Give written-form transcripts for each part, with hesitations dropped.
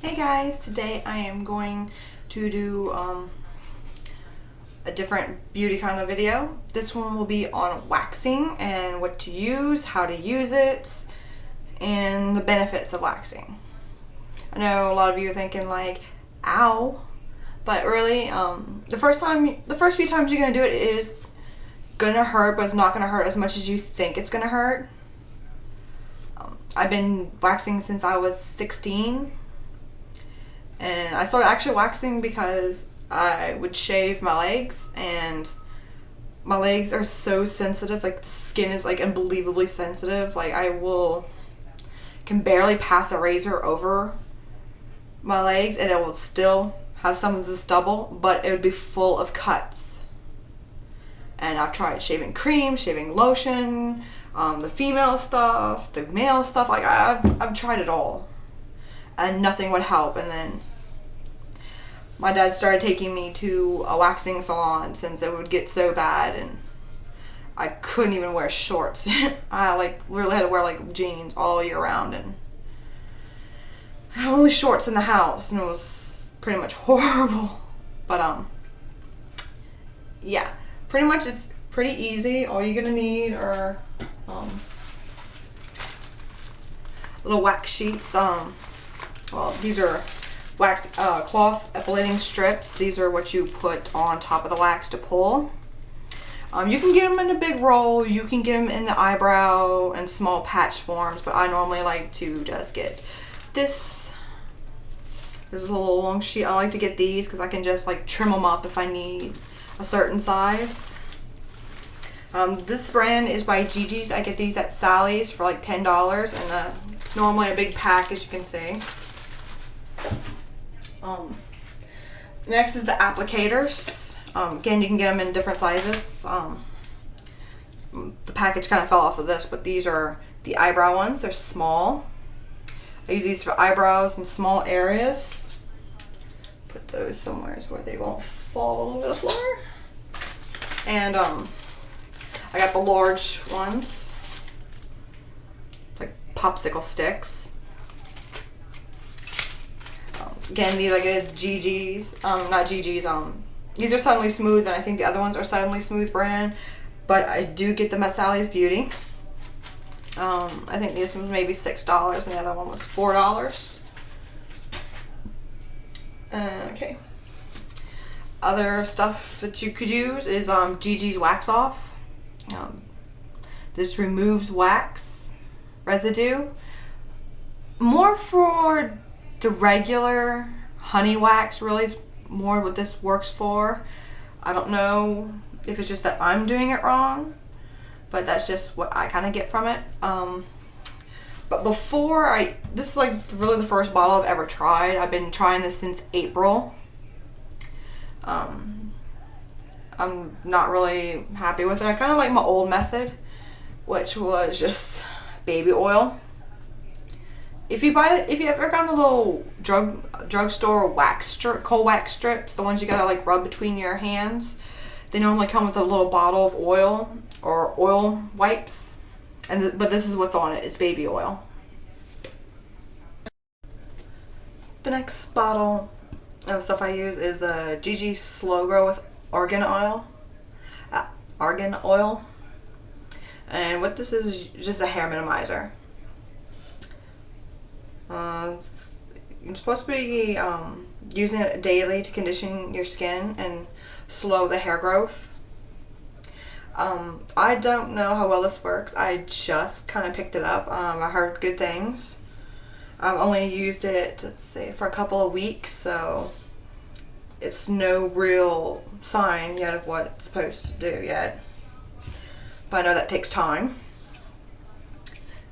Hey guys, today I am going to do a different beauty kind of video. This one will be on waxing and what to use, how to use it, and the benefits of waxing. I know a lot of you are thinking like, ow, but really the first few times you're gonna do it is gonna hurt, but it's not gonna hurt as much as you think it's gonna hurt. I've been waxing since I was 16. And I started actually waxing because I would shave my legs, and my legs are so sensitive. Like, the skin is like unbelievably sensitive. Like, can barely pass a razor over my legs and it will still have some of the stubble, but it would be full of cuts. And I've tried shaving cream, shaving lotion, the female stuff, the male stuff. Like, I've tried it all and nothing would help. And then my dad started taking me to a waxing salon since it would get so bad and I couldn't even wear shorts. I literally had to wear like jeans all year round and only shorts in the house, and it was pretty much horrible. But yeah, pretty much it's pretty easy. All you're gonna need are little wax sheets. Well, these are cloth epilating strips. These are what you put on top of the wax to pull. You can get them in a big roll, you can get them in the eyebrow and small patch forms, but I normally like to just get this. This is a little long sheet. I like to get these because I can just like trim them up if I need a certain size. This brand is by GiGi's. I get these at Sally's for like $10, and normally a big pack, as you can see. Next is the Applicators. Again, you can get them in different sizes. The package kind of fell off of this, but these are the eyebrow ones. They're small. I use these for eyebrows in small areas. Put those somewhere where they won't fall all over the floor. And I got the large ones, like popsicle sticks. Again, these I get at GiGi's, not GiGi's, these are Suddenly Smooth, and I think the other ones are Suddenly Smooth brand, but I do get them at Sally's Beauty. I think this was maybe $6 and the other one was $4. Okay. Other stuff that you could use is GiGi's Wax Off. This removes wax residue. More for the regular Honee Wax, really is more what this works for. I don't know if it's just that I'm doing it wrong, but that's just what I kind of get from it. But this is like really the first bottle I've ever tried. I've been trying this since April. I'm not really happy with it. I kind of like my old method, which was just baby oil. If you ever gotten the little drugstore cold wax strips, the ones you gotta like rub between your hands, they normally come with a little bottle of oil or oil wipes, but this is what's on it. It's baby oil. The next bottle of stuff I use is the GiGi Slow Grow with argan oil, and what this is just a hair minimizer. You're supposed to be using it daily to condition your skin and slow the hair growth. I don't know how well this works. I just kind of picked it up. I heard good things. I've only used it, let's say, for a couple of weeks, so it's no real sign yet of what it's supposed to do yet. But I know that takes time.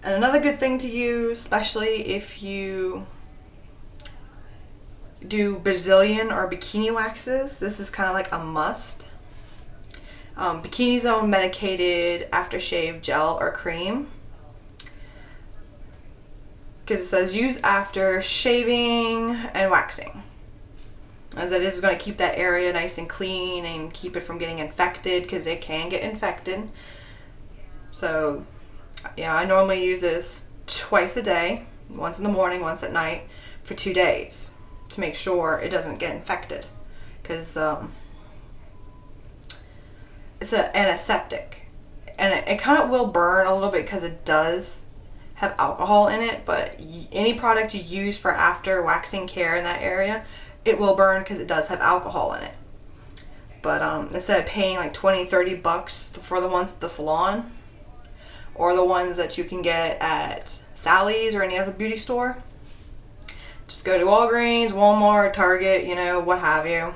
And another good thing to use, especially if you do Brazilian or bikini waxes, this is kind of like a must. Bikini Zone medicated aftershave gel or cream, because it says use after shaving and waxing, as it is going to keep that area nice and clean and keep it from getting infected, because it can get infected. So yeah, I normally use this twice a day, once in the morning, once at night, for 2 days to make sure it doesn't get infected, because it's an antiseptic, and it kind of will burn a little bit because it does have alcohol in it, but any product you use for after waxing care in that area, it will burn because it does have alcohol in it. But instead of paying like $20-30 for the ones at the salon, or the ones that you can get at Sally's or any other beauty store, just go to Walgreens, Walmart, Target, you know, what have you,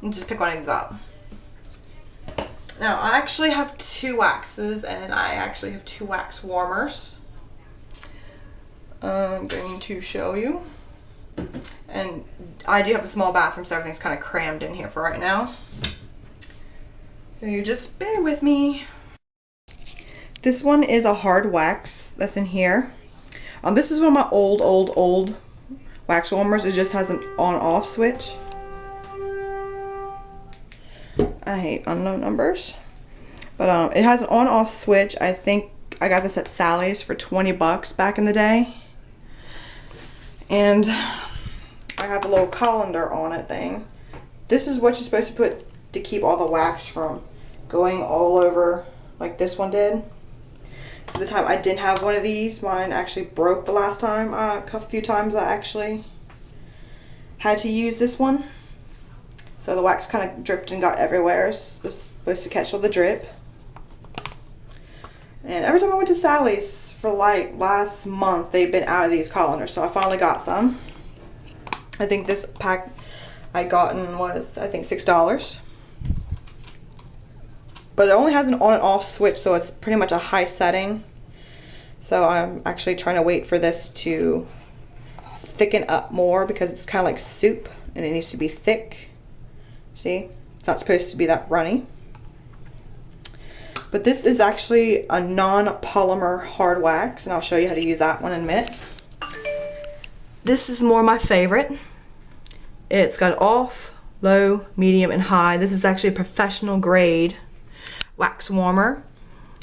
and just pick one of these up. Now, I actually have 2 waxes, and I actually have 2 wax warmers. I'm going to show you. And I do have a small bathroom, so everything's kind of crammed in here for right now. So you just bear with me. This one is a hard wax that's in here. This is one of my old wax warmers. It just has an on-off switch. I hate unknown numbers. But it has an on-off switch. I think I got this at Sally's for $20 back in the day. And I have a little colander on it thing. This is what you're supposed to put to keep all the wax from going all over like this one did. So the time I didn't have one of these, mine actually broke the last time. A few times I actually had to use this one. So the wax kind of dripped and got everywhere. This is supposed to catch all the drip. And every time I went to Sally's for like last month, they've been out of these colanders. So I finally got some. I think this pack I gotten was, I think, $6. But it only has an on and off switch, so it's pretty much a high setting. So I'm actually trying to wait for this to thicken up more, because it's kind of like soup and it needs to be thick. See? It's not supposed to be that runny. But this is actually a non-polymer hard wax, and I'll show you how to use that one in a minute. This is more my favorite. It's got off, low, medium, and high. This is actually a professional grade wax warmer.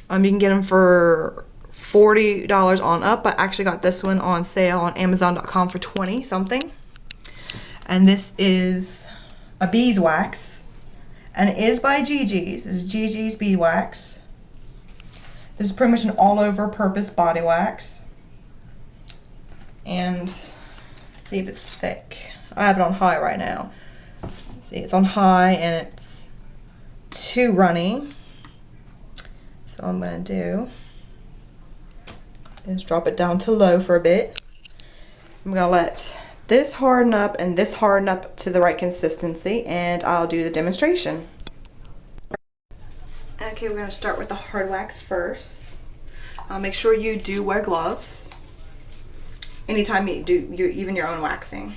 You can get them for $40 on up. I actually got this one on sale on Amazon.com for $20 something. And this is a beeswax, and it is by GiGi's. This is GiGi's beeswax. This is pretty much an all-over-purpose body wax. And let's see if it's thick. I have it on high right now. See, it's on high and it's too runny. So what I'm gonna do is drop it down to low for a bit. I'm gonna let this harden up and this harden up to the right consistency, and I'll do the demonstration. Okay, we're gonna start with the hard wax first. Make sure you do wear gloves anytime you do even your own waxing.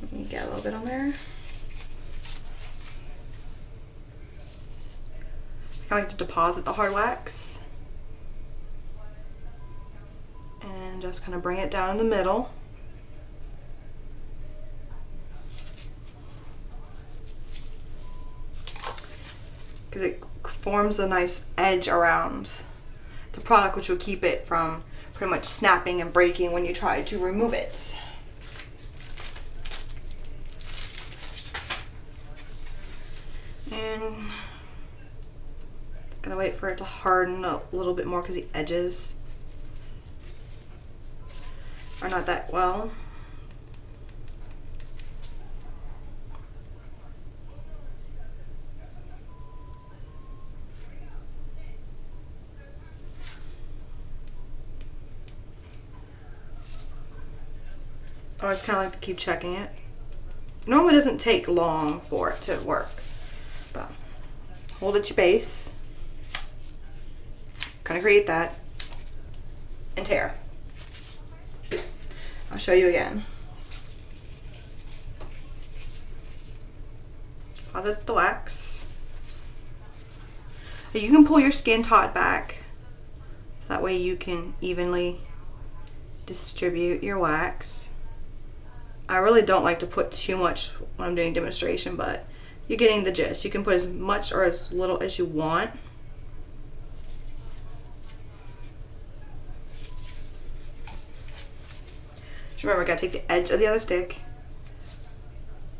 Let me get a little bit on there. I like to deposit the hard wax and just kind of bring it down in the middle. Because it forms a nice edge around the product, which will keep it from pretty much snapping and breaking when you try to remove it. And just gonna wait for it to harden a little bit more because the edges are not that well. I just kind of like to keep checking it. Normally it doesn't take long for it to work, but hold at your base, kind of create that, and tear. I'll show you again. Deposit the wax. You can pull your skin taut back, so that way you can evenly distribute your wax. I really don't like to put too much when I'm doing demonstration, but you're getting the gist. You can put as much or as little as you want. Just remember, I gotta take the edge of the other stick,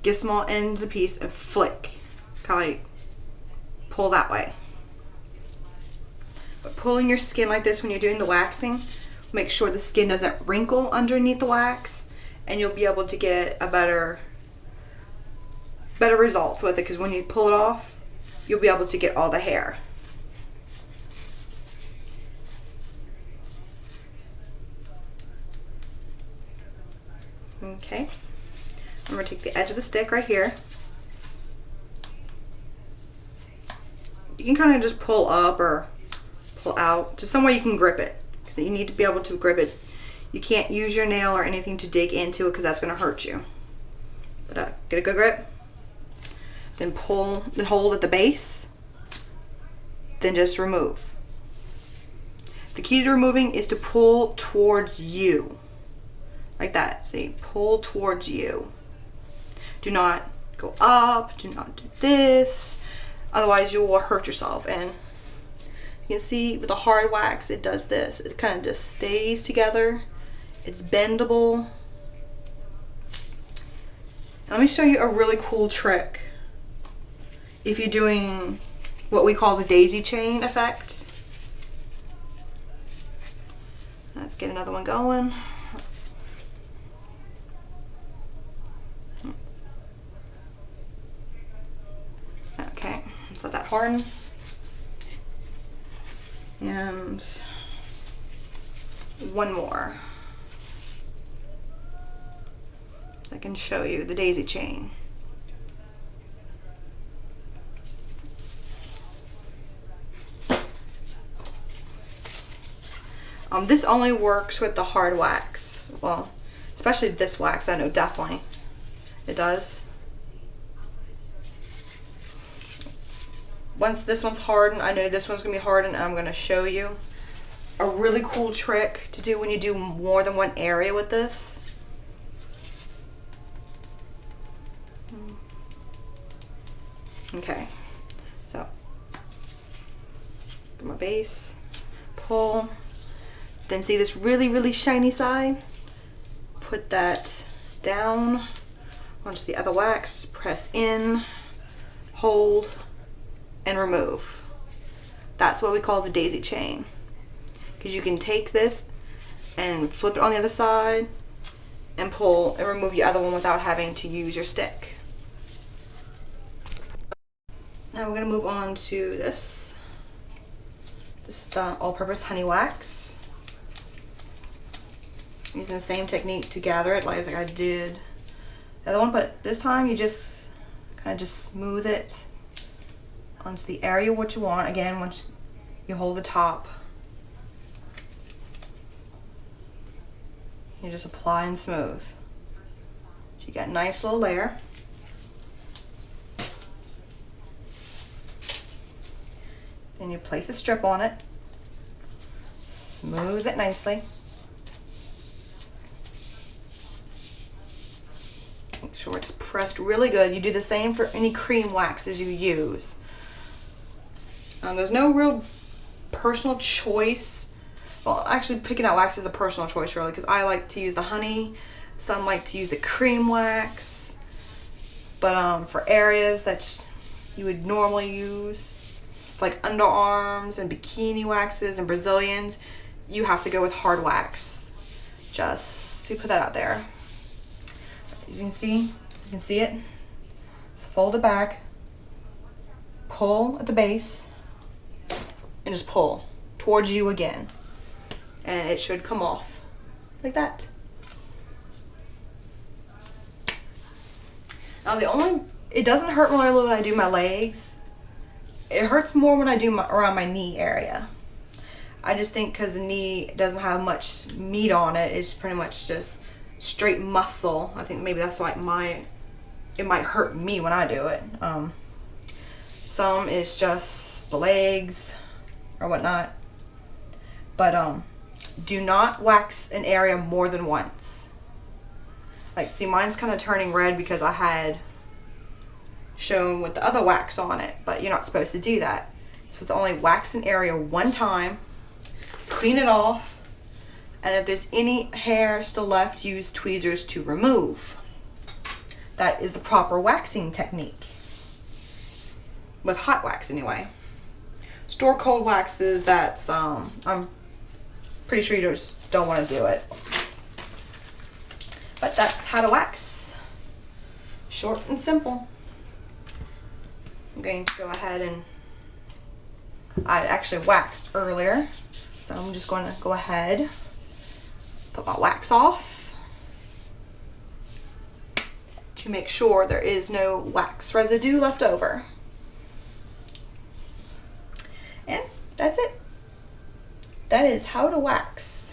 get a small end of the piece and flick. Kind of like pull that way. But pulling your skin like this when you're doing the waxing, make sure the skin doesn't wrinkle underneath the wax, and you'll be able to get a better results with it, because when you pull it off, you'll be able to get all the hair. Okay, I'm going to take the edge of the stick right here. You can kind of just pull up or pull out, just somewhere you can grip it, because you need to be able to grip it. You can't use your nail or anything to dig into it, because that's going to hurt you. But get a good grip, then pull, then hold at the base, then just remove. The key to removing is to pull towards you. Like that. See, pull towards you. Do not go up, do not do this, otherwise you will hurt yourself. And you can see with the hard wax, it does this. It kind of just stays together. It's bendable. Let me show you a really cool trick if you're doing what we call the daisy chain effect. Let's get another one going. Okay, let's let that harden. And one more. I can show you the daisy chain. This only works with the hard wax. Well, especially this wax, I know definitely it does. Once this one's hardened, I know this one's gonna be hardened, and I'm gonna show you a really cool trick to do when you do more than one area with this. Okay, so get my base, pull, then see this really shiny side, put that down onto the other wax, press in, hold, and remove. That's what we call the daisy chain, because you can take this and flip it on the other side and pull and remove the other one without having to use your stick. Now we're going to move on to this. This is the all-purpose honey wax. Using the same technique to gather it like I did the other one, but this time you just kind of just smooth it onto the area what you want. Again, once you hold the top, you just apply and smooth. So you got a nice little layer. Then you place a strip on it, smooth it nicely. Make sure it's pressed really good. You do the same for any cream waxes you use. There's no real personal choice. Well, actually picking out wax is a personal choice really, because I like to use the honey. Some like to use the cream wax. But for areas that you would normally use, like underarms and bikini waxes and Brazilians, you have to go with hard wax. Just to put that out there. As you can see it. So fold it back, pull at the base, and just pull towards you again. And it should come off like that. Now it doesn't hurt when I do my legs. It hurts more when I do around my knee area. I just think because the knee doesn't have much meat on it, it's pretty much just straight muscle. I think maybe that's why it might hurt me when I do it. Some is just the legs or whatnot. But do not wax an area more than once. Like, see, mine's kind of turning red because I had shown with the other wax on it, but you're not supposed to do that. So it's only wax an area one time, clean it off, And if there's any hair still left, use tweezers to remove. That is the proper waxing technique. With hot wax anyway. Store cold waxes, that's, I'm pretty sure you just don't want to do it. But that's how to wax. Short and simple. I'm going to go ahead and, I actually waxed earlier, so I'm just going to go ahead, put my wax off to make sure there is no wax residue left over. And that's it. That is how to wax.